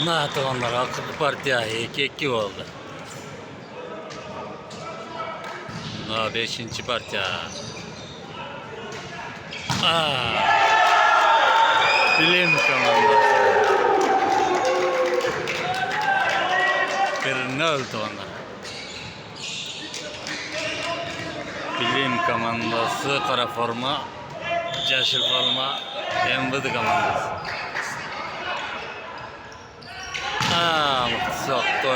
Nahatılanlar akıllı parti ahi 2-2 oldu. Na 5. parti. Bilim komandası. 1-0 onlar. Bilim komandası kara forma, yeşil forma, MVD komandası. Soktu.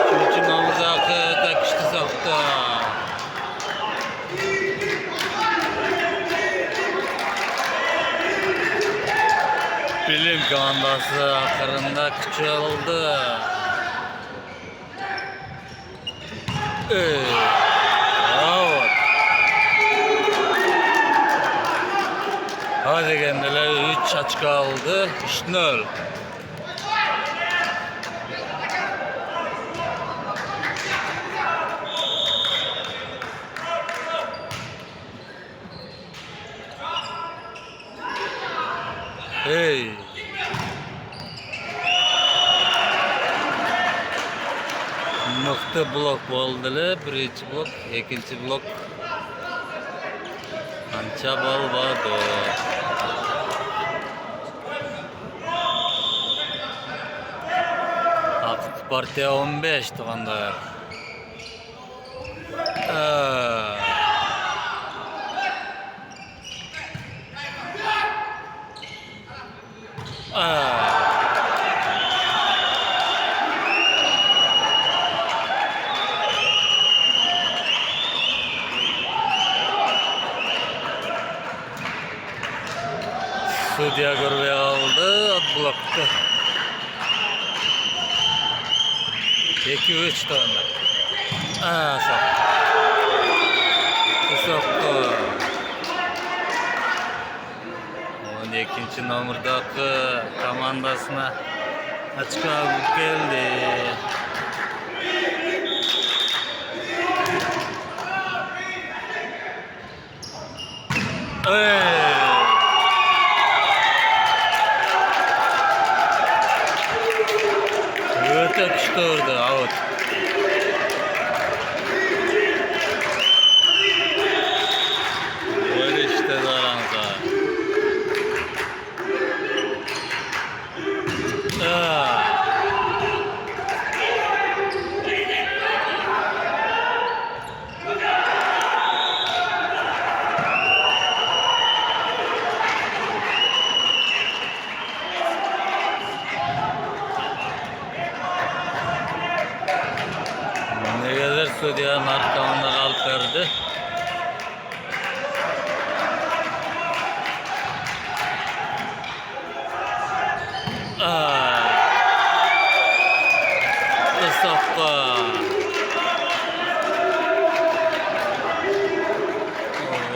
Üçüncü namazakı takıştı soktu. Bilim komandası akırında küçüldü. Bravo. Hadi kendileri 3 açık aldı. 3-0. Hey. Nokta blok bo'ldi. Birinchi blok, ikkinchi blok qancha bol bordi? Haqiqiy partiya 15 tug'anlar. Sudya görüp aldı, bloktu. 2-3 tane. Soktu. 12. nomerdaki komandasına açık alıp geldi. Öte kıştırdı, out. Böyle işte zaranıza. Negadir Sudya narkamında kalıp verdi. Sokka.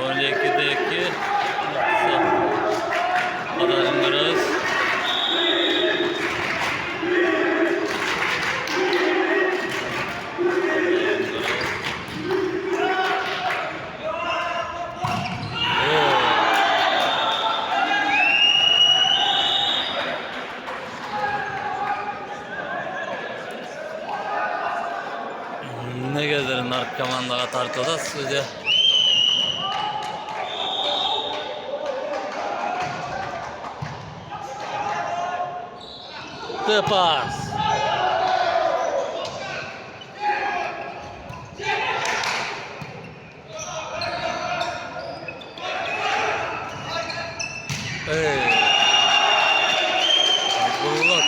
12'de 2. Adamın biraz. Ne gezerin arkamanda tartıda Sudya. Tepas. Bulluk.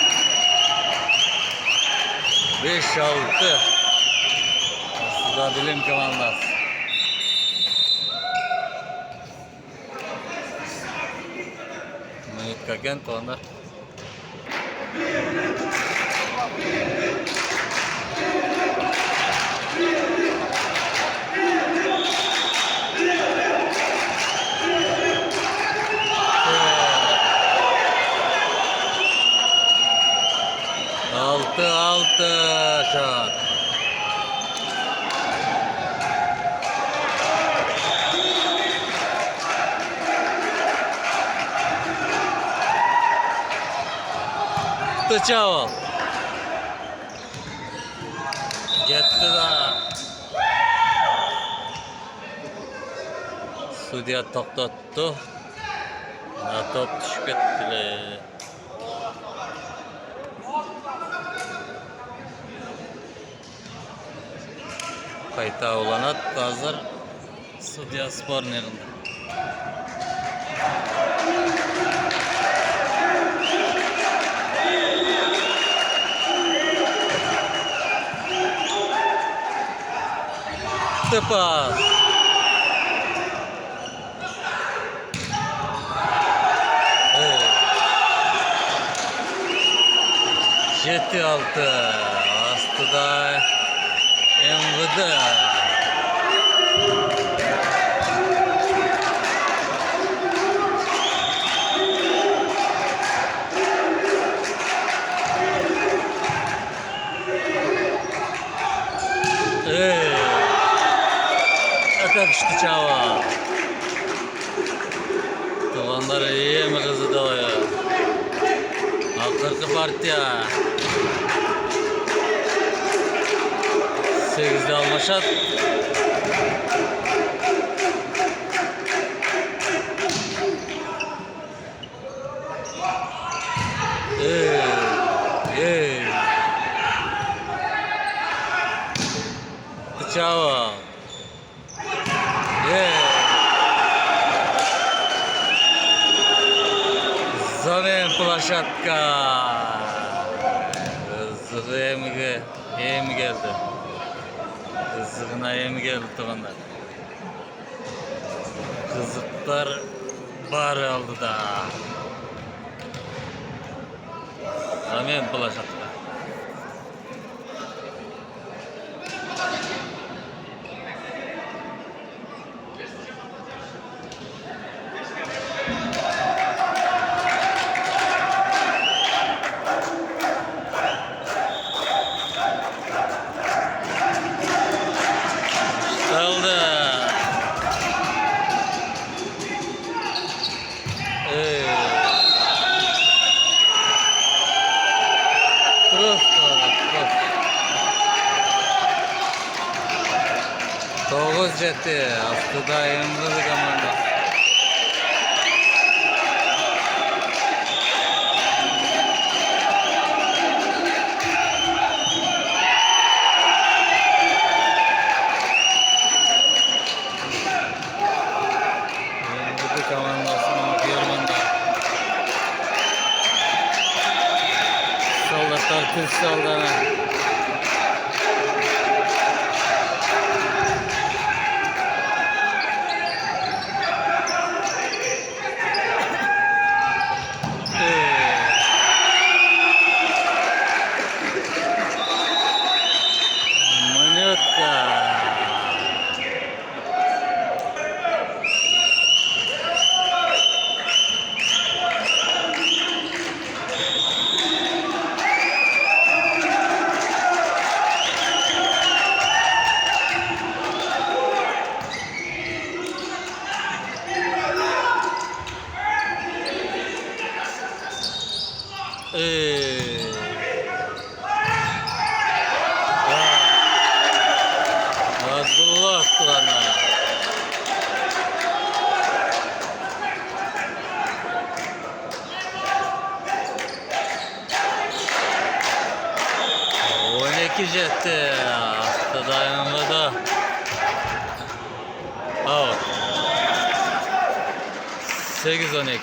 5-6. Aslında bilim komandası. Menit kagen tuanlar. Altı şart. Çıktı çaval. Gitti da. Sudya to'xtatdi. Top tushib ketdilar. Qayta ulanadi hozir Sudya spornig'ida. Pas. Jeti altı. Aslında MVD. Öpüştü çava. Tuğanlar iyi mi kızı da o ya? Akırkı partiya. 8'de almışat. Çava. Zamen plaşatka. Kızığı yemi geldi. Kızığına yemi geldi tuğanlar. Kızıklar bar aldı da. Zamen plaşatka. To'g'riz jeti ostida MVD komandasi. MVD komandasini Germanda. Soldatlar Kırsal'dan. Abdullah tuana. On jeti aslida yanında. Out. 8-12.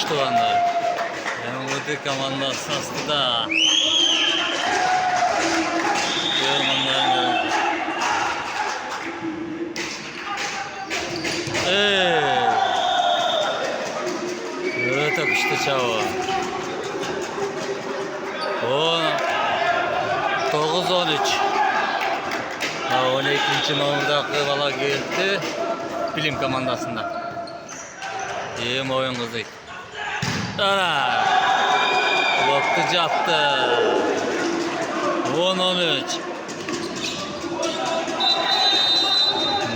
Tuanlar. MVD komandası aslında. Germanların. Evet, işte çava. 9-13. 12. no'merdagi bala keldi. Bilim komandasında. İyi oyun kızı. Ana. Vakti yaptı. 10-13.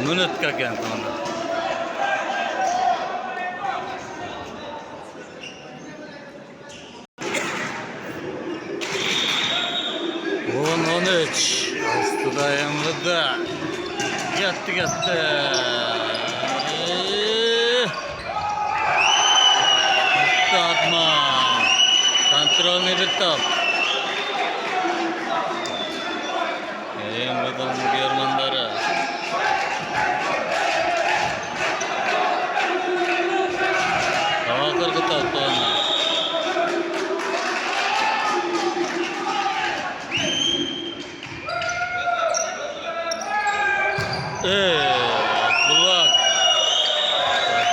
Minut kalkan sonunda. On üç. Aslında yanıldı. Yattı. Atma. Kontrolünü bir top. Buradan Germanları. Hava kırgı top onlar.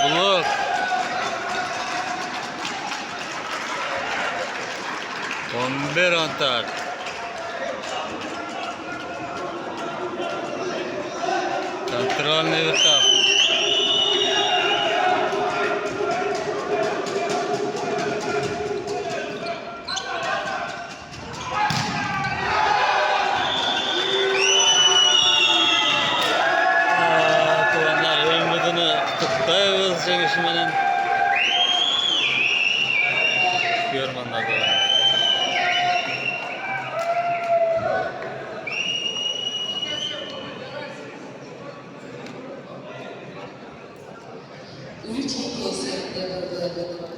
Blok. 11 antar. Kontrolünü bir top. Çekişmenin Germanlar da. Ülke konserinde